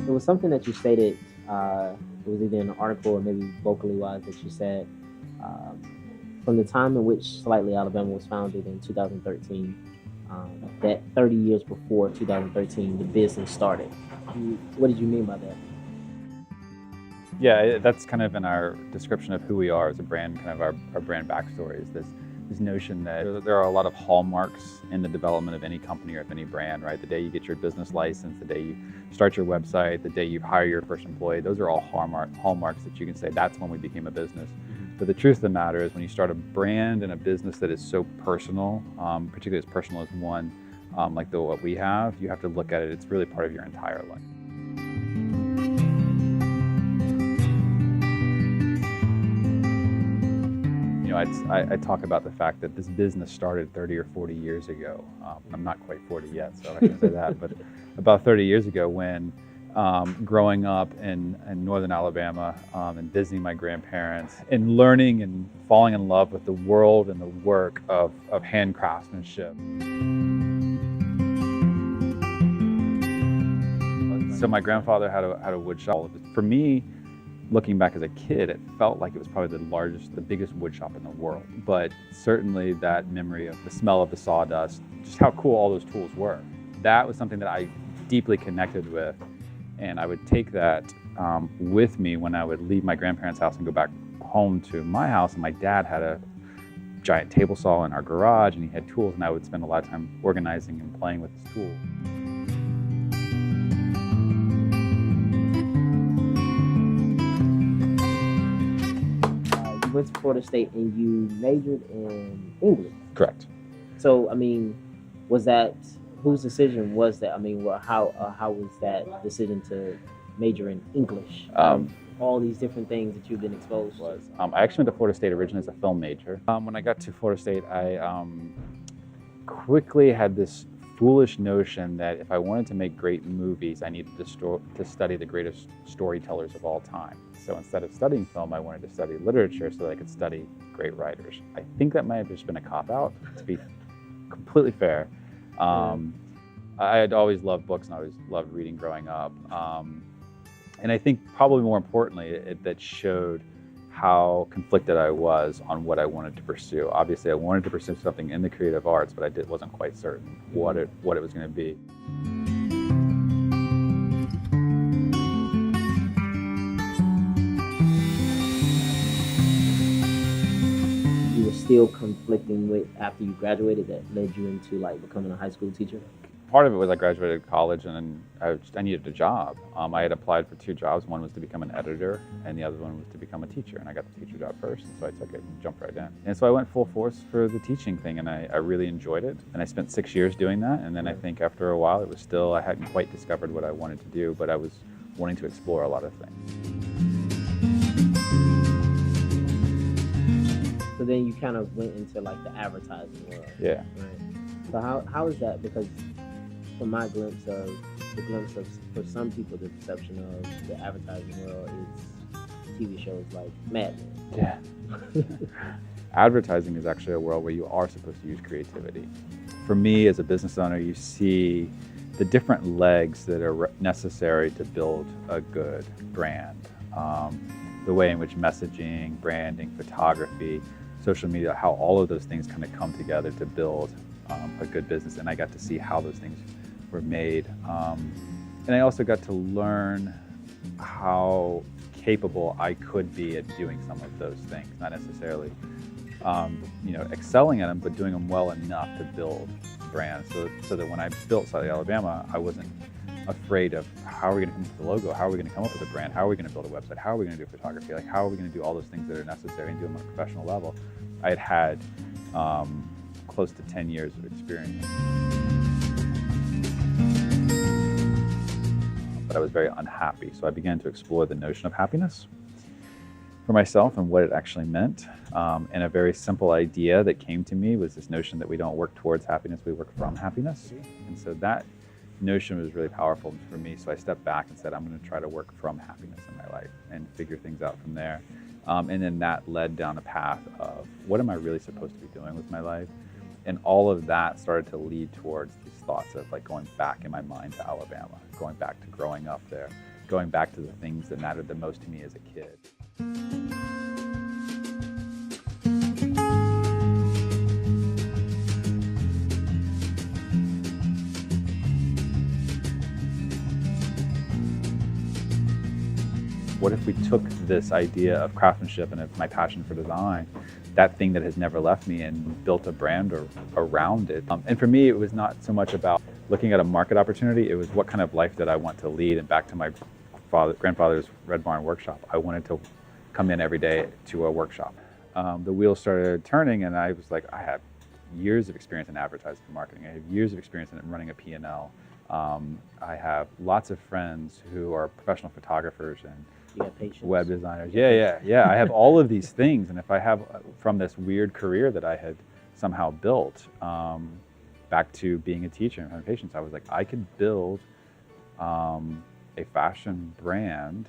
It was something that you stated, it was either in an article or maybe vocally wise, that you said, from the time in which Slightly Alabama was founded in 2013, that 30 years before 2013, the business started. What did you mean by that? Yeah, that's kind of in our description of who we are as a brand, kind of our brand backstory is this notion that there are a lot of hallmarks in the development of any company or of any brand, right? The day you get your business license, the day you start your website, the day you hire your first employee, those are all hallmarks that you can say that's when we became a business. But the truth of the matter is when you start a brand and a business that is so personal, particularly as personal as one like what we have, you have to look at it, it's really part of your entire life. You know, I talk about the fact that this business started 30 or 40 years ago. I'm not quite 40 yet, so I can say that, but about 30 years ago when growing up in northern Alabama and visiting my grandparents and learning and falling in love with the world and the work of hand craftsmanship. So my grandfather had a wood shop. For me, looking back as a kid, it felt like it was probably the biggest wood shop in the world. But certainly that memory of the smell of the sawdust, just how cool all those tools were. That was something that I deeply connected with. And I would take that with me when I would leave my grandparents' house and go back home to my house. And my dad had a giant table saw in our garage and he had tools, and I would spend a lot of time organizing and playing with his tools. You went to Florida State and you majored in English. Correct. So, I mean, whose decision was that? I mean, how was that decision to major in English? All these different things that you've been exposed to. I actually went to Florida State originally as a film major. When I got to Florida State, I quickly had this foolish notion that if I wanted to make great movies, I needed to study the greatest storytellers of all time. So instead of studying film, I wanted to study literature so that I could study great writers. I think that might have just been a cop-out, to be completely fair. I had always loved books and I always loved reading growing up. And I think probably more importantly, that showed how conflicted I was on what I wanted to pursue. Obviously, I wanted to pursue something in the creative arts, but I wasn't quite certain what it was going to be. You were still conflicting with after you graduated that led you into like becoming a high school teacher? Part of it was I graduated college and I needed a job. I had applied for 2 jobs. One was to become an editor and the other one was to become a teacher. And I got the teacher job first, and so I took it and jumped right in. And so I went full force for the teaching thing, and I really enjoyed it. And I spent 6 years doing that. And then I think after a while, I hadn't quite discovered what I wanted to do, but I was wanting to explore a lot of things. So then you kind of went into like the advertising world. Yeah. Right. So how is that? Because from my glimpse of for some people, the perception of the advertising world is TV shows like Mad Men. Yeah. Advertising is actually a world where you are supposed to use creativity. For me as a business owner, you see the different legs that are necessary to build a good brand. The way in which messaging, branding, photography, social media, how all of those things kind of come together to build a good business. And I got to see how those things were made. And I also got to learn how capable I could be at doing some of those things, not necessarily excelling at them, but doing them well enough to build brands. So that when I built Slightly Alabama, I wasn't afraid of how are we going to come up with the logo, how are we going to come up with a brand, how are we going to build a website, how are we going to do photography, like how are we going to do all those things that are necessary and do them on a professional level. I had close to 10 years of experience. But I was very unhappy, so I began to explore the notion of happiness. for myself and what it actually meant. And a very simple idea that came to me was this notion that we don't work towards happiness, we work from happiness. And so that notion was really powerful for me. So I stepped back and said, I'm going to try to work from happiness in my life and figure things out from there. And then that led down a path of what am I really supposed to be doing with my life? And all of that started to lead towards these thoughts of like going back in my mind to Alabama, going back to growing up there, going back to the things that mattered the most to me as a kid. What if we took this idea of craftsmanship and of my passion for design, that thing that has never left me, and built a brand around it? And for me, it was not so much about looking at a market opportunity, it was what kind of life did I want to lead? And back to my grandfather's Red Barn workshop, I wanted to come in every day to a workshop. The wheels started turning and I was like, I have years of experience in advertising and marketing. I have years of experience in running a P&L. I have lots of friends who are professional photographers and web designers. Yeah. I have all of these things. And if I have from this weird career that I had somehow built, back to being a teacher and having patience, I was like, I could build a fashion brand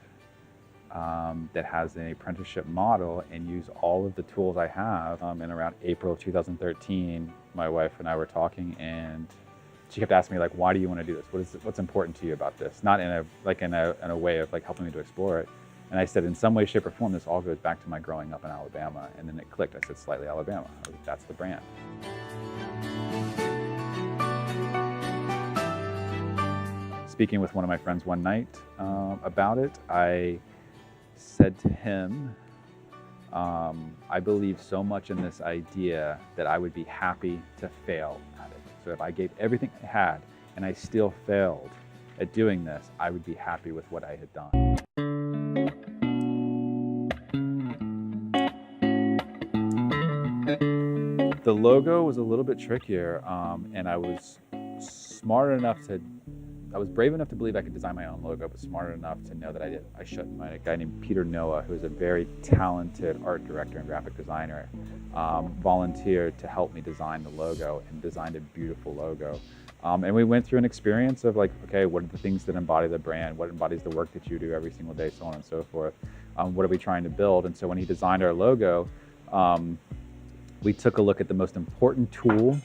that has an apprenticeship model and use all of the tools I have. And around April of 2013, my wife and I were talking, and she kept asking me, like, why do you want to do this? What's important to you about this? Not in a way of like helping me to explore it. And I said, in some way, shape, or form, this all goes back to my growing up in Alabama. And then it clicked. I said, Slightly Alabama. I was like, that's the brand. Speaking with one of my friends one night about it, I said to him, I believe so much in this idea that I would be happy to fail at it. So if I gave everything I had and I still failed at doing this, I would be happy with what I had done. The logo was a little bit trickier, and I was brave enough to believe I could design my own logo, but smart enough to know that I shouldn't. A guy named Peter Noah, who is a very talented art director and graphic designer, volunteered to help me design the logo, and designed a beautiful logo. And we went through an experience of like, okay, what are the things that embody the brand? What embodies the work that you do every single day, so on and so forth? What are we trying to build? And so when he designed our logo, we took a look at the most important tool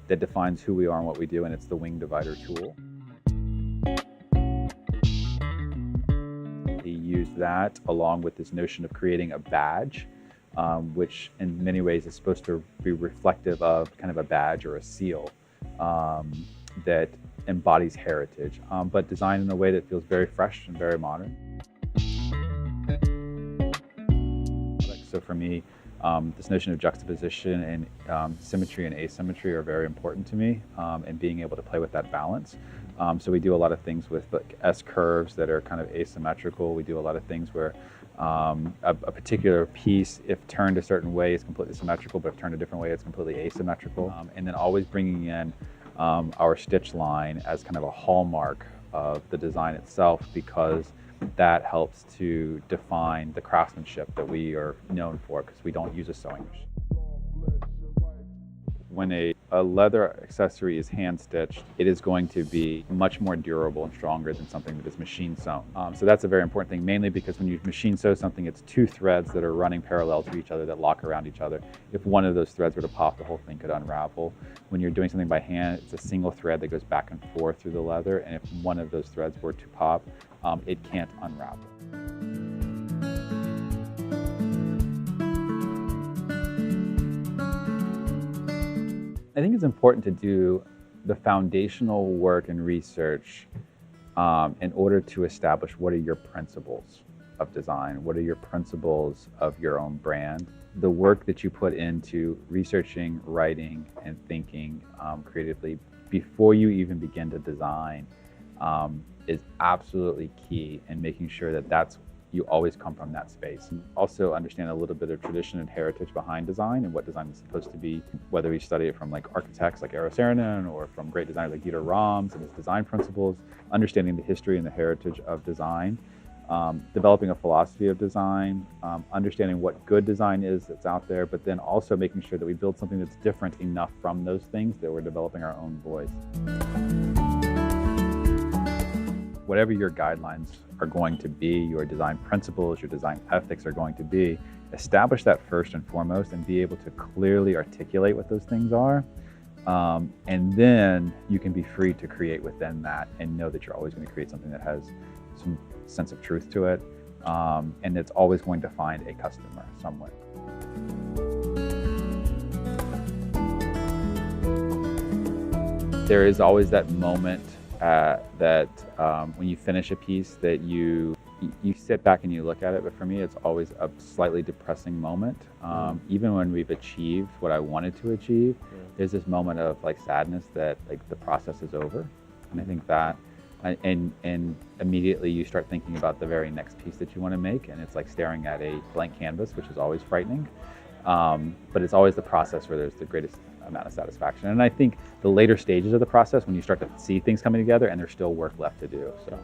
that defines who we are and what we do, and it's the wing divider tool. He used that along with this notion of creating a badge, which in many ways is supposed to be reflective of kind of a badge or a seal that embodies heritage, but designed in a way that feels very fresh and very modern. So for me, this notion of juxtaposition and symmetry and asymmetry are very important to me, and being able to play with that balance. So we do a lot of things with like S-curves that are kind of asymmetrical. We do a lot of things where a particular piece, if turned a certain way, is completely symmetrical, but if turned a different way, it's completely asymmetrical. And then always bringing in our stitch line as kind of a hallmark of the design itself, because that helps to define the craftsmanship that we are known for, because we don't use a sewing machine. When a leather accessory is hand stitched, it is going to be much more durable and stronger than something that is machine sewn. So that's a very important thing, mainly because when you machine sew something, it's two threads that are running parallel to each other that lock around each other. If one of those threads were to pop, the whole thing could unravel. When you're doing something by hand, it's a single thread that goes back and forth through the leather, and if one of those threads were to pop, it can't unravel. I think it's important to do the foundational work and research in order to establish what are your principles of design, what are your principles of your own brand. The work that you put into researching, writing, and thinking creatively before you even begin to design is absolutely key in making sure that you always come from that space. And also understand a little bit of tradition and heritage behind design and what design is supposed to be, whether you study it from like architects like Eero Saarinen or from great designers like Dieter Rams and his design principles, understanding the history and the heritage of design developing a philosophy of design, understanding what good design is that's out there, but then also making sure that we build something that's different enough from those things that we're developing our own voice. Whatever your guidelines are going to be, your design principles, your design ethics are going to be, establish that first and foremost and be able to clearly articulate what those things are. And then you can be free to create within that and know that you're always going to create something that has some sense of truth to it. And it's always going to find a customer somewhere. There is always that moment that when you finish a piece that you sit back and you look at it, but for me it's always a slightly depressing moment. Even when we've achieved what I wanted to achieve, there's this moment of like sadness that like the process is over. And I think that and immediately you start thinking about the very next piece that you want to make, and it's like staring at a blank canvas, which is always frightening. But it's always the process where there's the greatest amount of satisfaction. And I think the later stages of the process, when you start to see things coming together and there's still work left to do. So.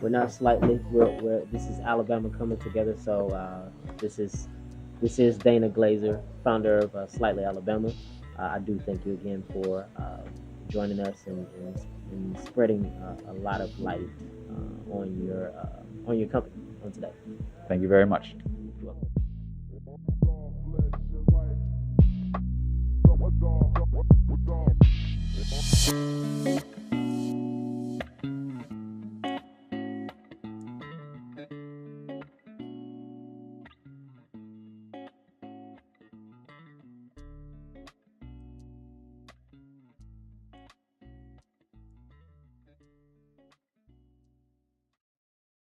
We're not slightly. This is Alabama coming together. So this is Dana Glaeser, founder of Slightly Alabama. I do thank you again for joining us and spreading a lot of light on your company on today. Thank you very much. You're welcome.